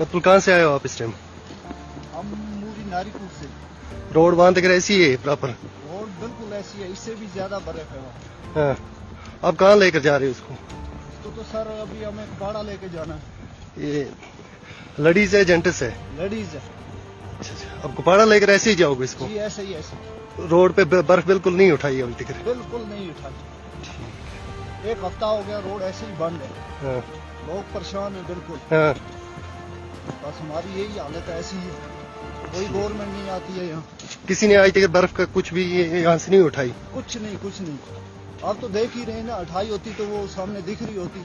मतलब कहाँ से आए हो आप इस टाइम? हम मूरी नारीपुर से। रोड वहां तक ऐसी है प्रॉपर? रोड बिल्कुल ऐसी है, इससे भी ज्यादा बर्फ है वहाँ। हाँ, आप कहाँ लेकर जा रहे हो इसको? इसको तो सर अभी हमें कबाड़ा लेके जाना है। ये लेडीज है जेंट्स है? लेडीज है। अच्छा अच्छा, अब कुपाड़ा लेकर ऐसे ही जाओगे इसको? जी ऐसे ही ऐसे। रोड पे बर्फ बिल्कुल नहीं उठाई अभी तक? बिल्कुल नहीं उठाई। एक हफ्ता हो गया रोड ऐसे ही बंद है। हाँ लोग परेशान है बिल्कुल। हाँ। बस हमारी यही हालत है, ऐसी है। कोई गवर्नमेंट नहीं आती है यहाँ। किसी ने आज तक बर्फ का कुछ भी यहाँ से नहीं उठाई? कुछ नहीं कुछ नहीं। आप तो देख ही रहे हैं ना, उठाई होती तो वो सामने दिख रही होती।